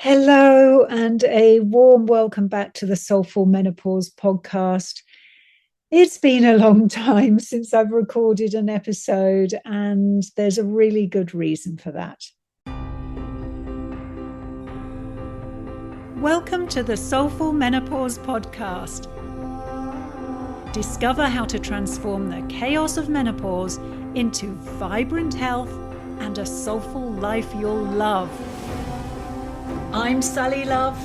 Hello, and a warm welcome back to the Soulful Menopause podcast. It's been a long time since I've recorded an episode, and there's a really good reason for that. Welcome to the Soulful Menopause podcast. Discover how to transform the chaos of menopause into vibrant health and a soulful life you'll love. I'm Sally Love,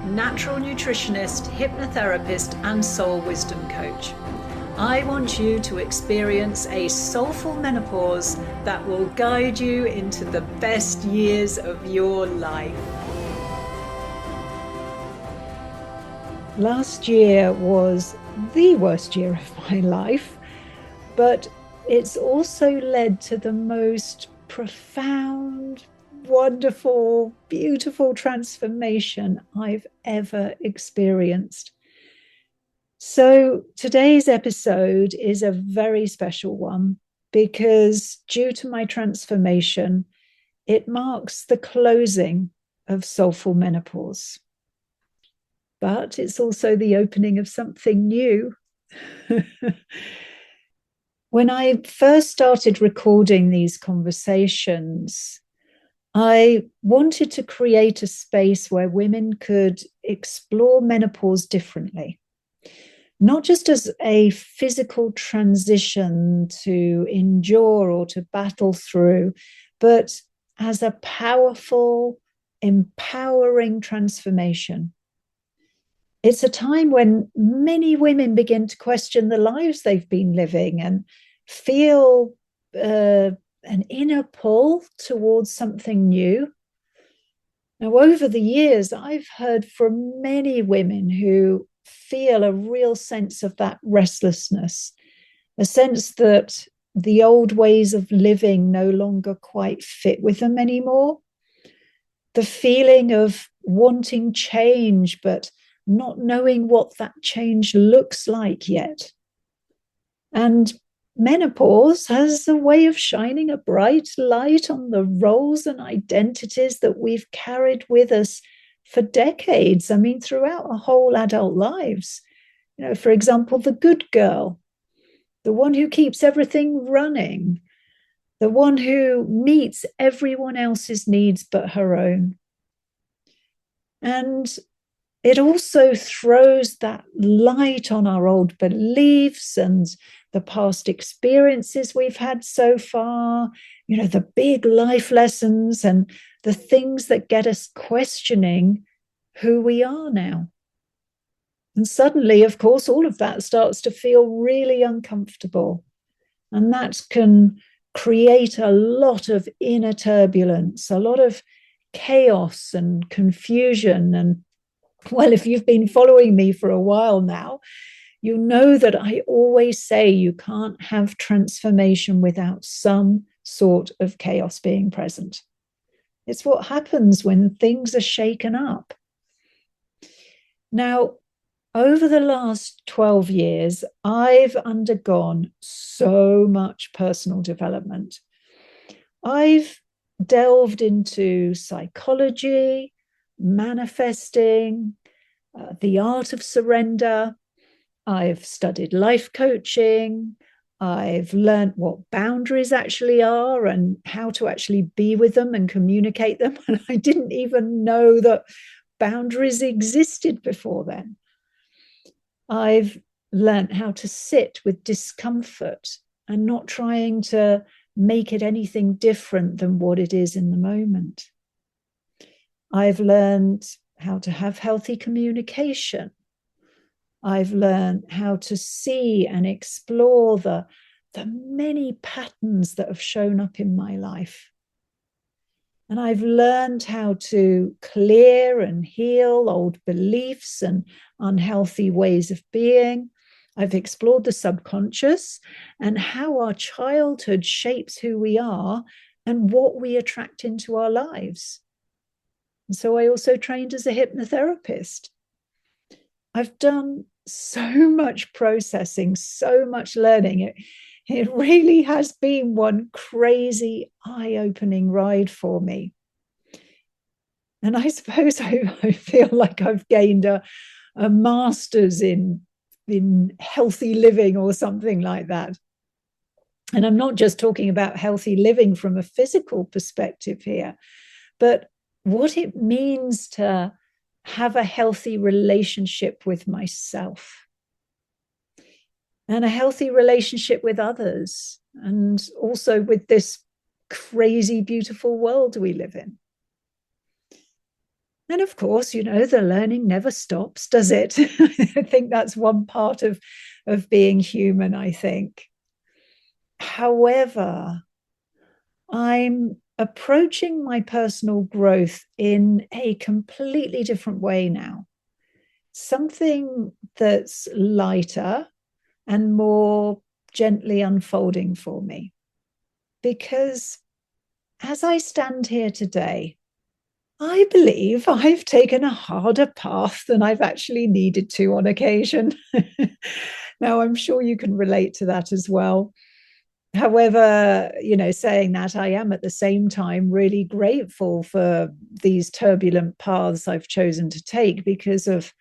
natural nutritionist, hypnotherapist, and soul wisdom coach. I want you to experience a soulful menopause that will guide you into the best years of your life. Last year was the worst year of my life, but it's also led to the most profound, wonderful, beautiful transformation I've ever experienced. So today's episode is a very special one because due to my transformation, it marks the closing of Soulful Menopause. But it's also the opening of something new. When I first started recording these conversations, I wanted to create a space where women could explore menopause differently, not just as a physical transition to endure or to battle through, but as a powerful, empowering transformation. It's a time when many women begin to question the lives they've been living and feel an inner pull towards something new. Now, over the years, I've heard from many women who feel a real sense of that restlessness, a sense that the old ways of living no longer quite fit with them anymore, the feeling of wanting change, but not knowing what that change looks like yet. And menopause has a way of shining a bright light on the roles and identities that we've carried with us for decades. I mean, throughout our whole adult lives. For example, the good girl, the one who keeps everything running, the one who meets everyone else's needs but her own. And it also throws that light on our old beliefs and the past experiences we've had so far, the big life lessons and the things that get us questioning who we are now. And suddenly, of course, all of that starts to feel really uncomfortable. And that can create a lot of inner turbulence, a lot of chaos and confusion. And well, if you've been following me for a while now, you know that I always say you can't have transformation without some sort of chaos being present. It's what happens when things are shaken up. Now, over the last 12 years, I've undergone so much personal development. I've delved into psychology, manifesting, the art of surrender. I've studied life coaching. I've learned what boundaries actually are and how to actually be with them and communicate them. And I didn't even know that boundaries existed before then. I've learned how to sit with discomfort and not trying to make it anything different than what it is in the moment. I've learned how to have healthy communication. I've learned how to see and explore the many patterns that have shown up in my life. And I've learned how to clear and heal old beliefs and unhealthy ways of being. I've explored the subconscious and how our childhood shapes who we are and what we attract into our lives. And so I also trained as a hypnotherapist. I've done so much processing, so much learning. It really has been one crazy, eye-opening ride for me. And I suppose I feel like I've gained a master's in healthy living or something like that. And I'm not just talking about healthy living from a physical perspective here, but what it means to have a healthy relationship with myself and a healthy relationship with others, and also with this crazy, beautiful world we live in. And of course, the learning never stops, does it? I think that's one part of being human, I think. However, I'm approaching my personal growth in a completely different way now. Something that's lighter and more gently unfolding for me. Because as I stand here today, I believe I've taken a harder path than I've actually needed to on occasion. Now, I'm sure you can relate to that as well. However, saying that, I am at the same time really grateful for these turbulent paths I've chosen to take because of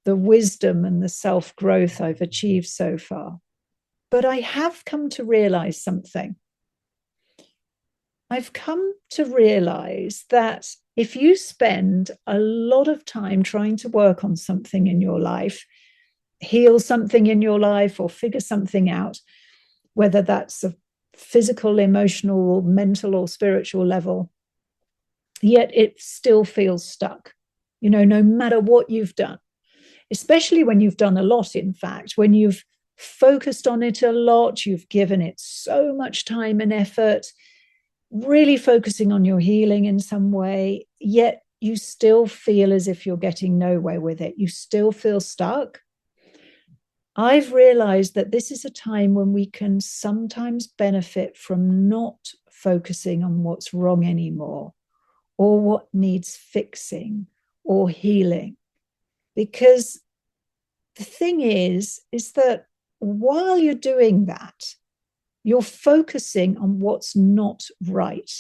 the wisdom and the self-growth I've achieved so far. But I have come to realize something. I've come to realize that if you spend a lot of time trying to work on something in your life, heal something in your life, or figure something out, whether that's a physical, emotional, mental, or spiritual level, yet it still feels stuck, no matter what you've done, especially when you've done a lot, in fact, when you've focused on it a lot, you've given it so much time and effort, really focusing on your healing in some way, yet you still feel as if you're getting nowhere with it. You still feel stuck. I've realized that this is a time when we can sometimes benefit from not focusing on what's wrong anymore, or what needs fixing or healing. Because the thing is that while you're doing that, you're focusing on what's not right.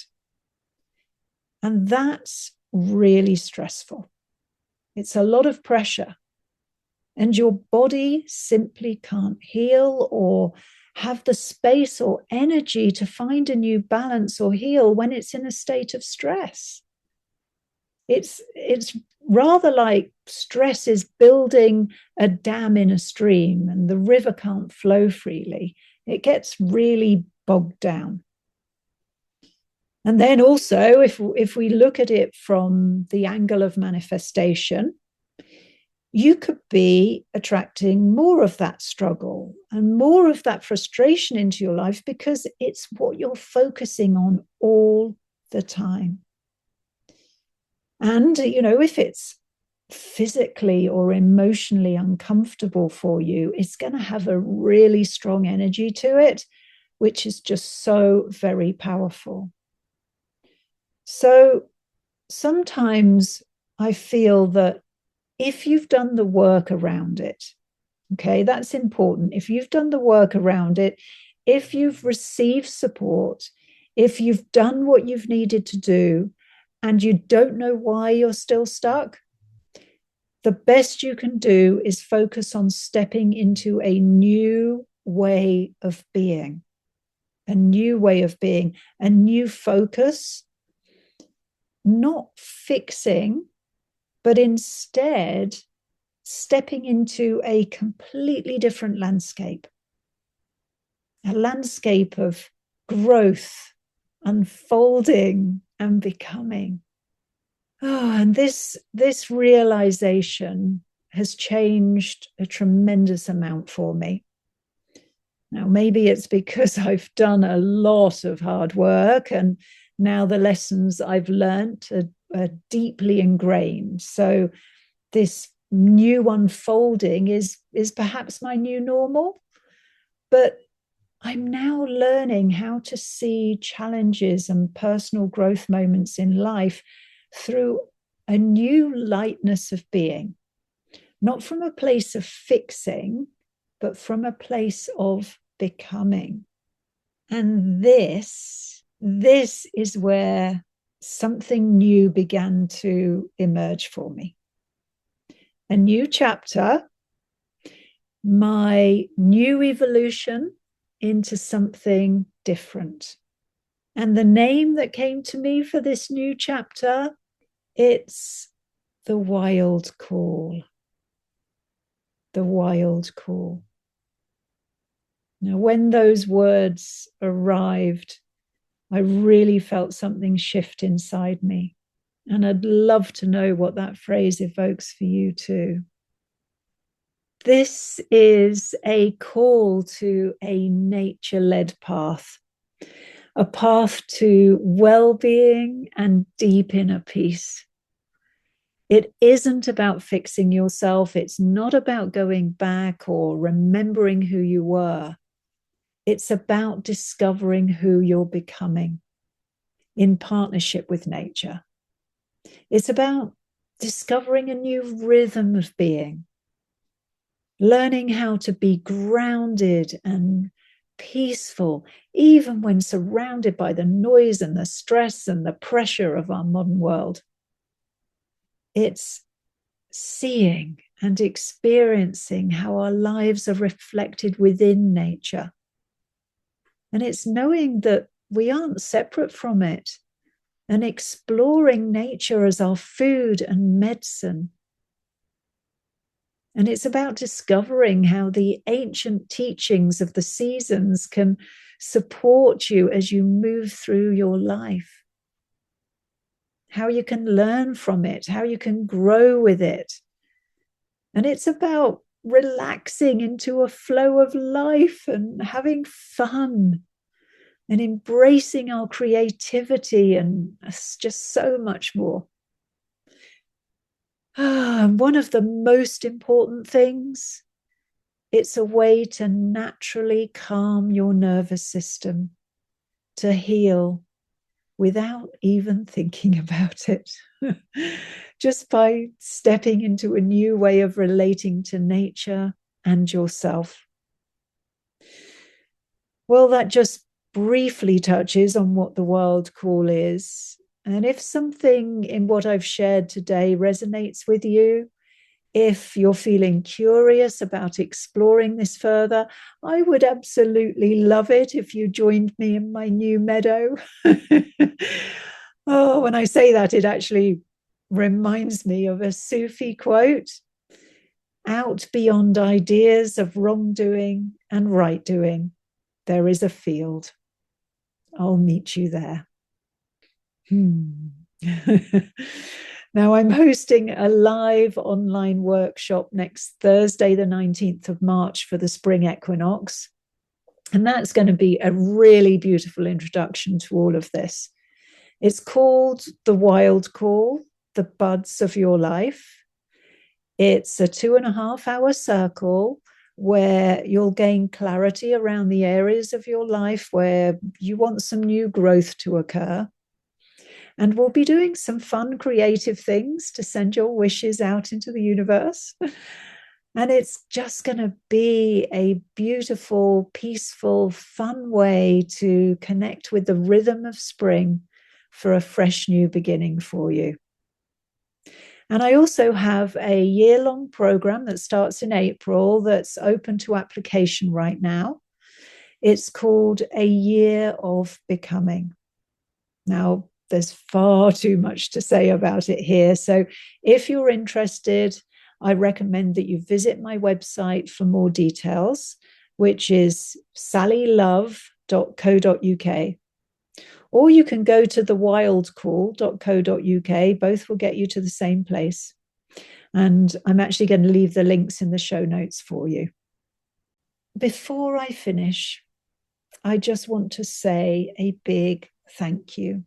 And that's really stressful. It's a lot of pressure. And your body simply can't heal or have the space or energy to find a new balance or heal when it's in a state of stress. It's rather like stress is building a dam in a stream and the river can't flow freely. It gets really bogged down. And then also, if we look at it from the angle of manifestation, you could be attracting more of that struggle and more of that frustration into your life because it's what you're focusing on all the time. And, if it's physically or emotionally uncomfortable for you, it's going to have a really strong energy to it, which is just so very powerful. So sometimes I feel that if you've done the work around it, okay, that's important. If you've done the work around it, if you've received support, if you've done what you've needed to do, and you don't know why you're still stuck, the best you can do is focus on stepping into a new way of being, a new way of being, a new focus, not fixing, but instead stepping into a completely different landscape, a landscape of growth, unfolding, and becoming. Oh, and this realization has changed a tremendous amount for me. Now, maybe it's because I've done a lot of hard work and now the lessons I've learned are deeply ingrained. So this new unfolding is perhaps my new normal. But I'm now learning how to see challenges and personal growth moments in life through a new lightness of being, not from a place of fixing, but from a place of becoming. And this is where something new began to emerge for me. A new chapter, my new evolution into something different. And the name that came to me for this new chapter, it's the wild call. The wild call. Now, when those words arrived, I really felt something shift inside me. And I'd love to know what that phrase evokes for you too. This is a call to a nature-led path, a path to well-being and deep inner peace. It isn't about fixing yourself. It's not about going back or remembering who you were. It's about discovering who you're becoming in partnership with nature. It's about discovering a new rhythm of being, learning how to be grounded and peaceful, even when surrounded by the noise and the stress and the pressure of our modern world. It's seeing and experiencing how our lives are reflected within nature. And it's knowing that we aren't separate from it and exploring nature as our food and medicine. And it's about discovering how the ancient teachings of the seasons can support you as you move through your life, how you can learn from it, how you can grow with it. And it's about relaxing into a flow of life and having fun and embracing our creativity and just so much more. One of the most important things, it's a way to naturally calm your nervous system, to heal without even thinking about it, just by stepping into a new way of relating to nature and yourself. Well, that just briefly touches on what the wild call is. And if something in what I've shared today resonates with you, if you're feeling curious about exploring this further, I would absolutely love it if you joined me in my new meadow. Oh, when I say that, it actually reminds me of a Sufi quote: out beyond ideas of wrongdoing and right doing, there is a field. I'll meet you there. Now, I'm hosting a live online workshop next Thursday, the 19th of March, for the spring equinox. And that's going to be a really beautiful introduction to all of this. It's called The Wild Call, The Buds of Your Life. It's a 2.5-hour circle where you'll gain clarity around the areas of your life where you want some new growth to occur. And we'll be doing some fun, creative things to send your wishes out into the universe. And it's just going to be a beautiful, peaceful, fun way to connect with the rhythm of spring for a fresh new beginning for you. And I also have a year-long program that starts in April that's open to application right now. It's called A Year of Becoming. Now, there's far too much to say about it here. So if you're interested, I recommend that you visit my website for more details, which is sallylove.co.uk. Or you can go to thewildcall.co.uk. Both will get you to the same place. And I'm actually going to leave the links in the show notes for you. Before I finish, I just want to say a big thank you.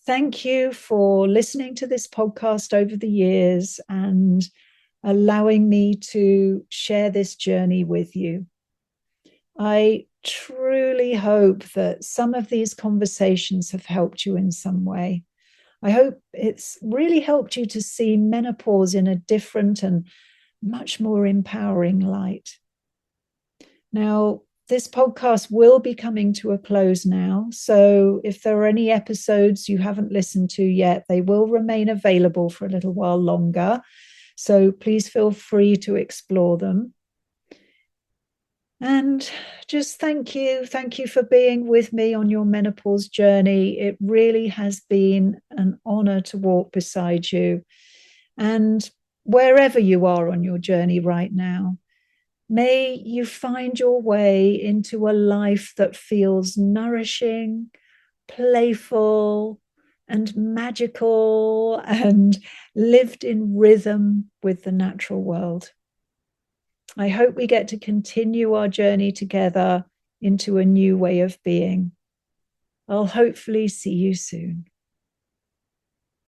Thank you for listening to this podcast over the years and allowing me to share this journey with you. I truly hope that some of these conversations have helped you in some way. I hope it's really helped you to see menopause in a different and much more empowering light. Now, this podcast will be coming to a close now. So if there are any episodes you haven't listened to yet, they will remain available for a little while longer. So please feel free to explore them. And just thank you. Thank you for being with me on your menopause journey. It really has been an honor to walk beside you. And wherever you are on your journey right now, may you find your way into a life that feels nourishing, playful, and magical, and lived in rhythm with the natural world. I hope we get to continue our journey together into a new way of being. I'll hopefully see you soon.